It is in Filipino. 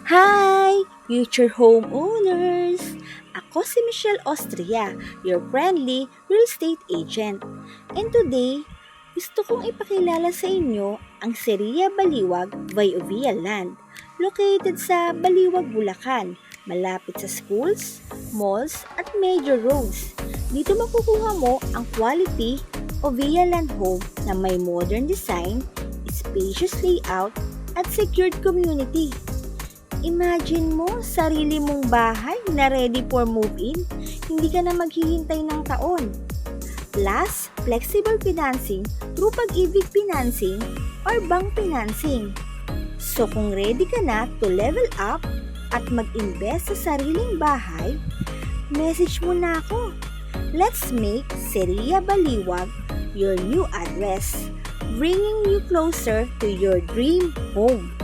Hi, future homeowners! Ako si Michelle Austria, your friendly real estate agent. And today, gusto kong ipakilala sa inyo ang Seria Baliwag Vayovia Land, located sa Baliwag, Bulacan, malapit sa schools, malls, at major roads. Dito makukuha mo ang quality o villa land home na may modern design, spacious layout, at secured community. Imagine mo, sarili mong bahay na ready for move-in, hindi ka na maghihintay ng taon. Plus, flexible financing through Pag-ibig Financing or bank financing. So kung ready ka na to level up at mag-invest sa sariling bahay, message mo na ako. Let's make Seria Baliwag your new address, bringing you closer to your dream home.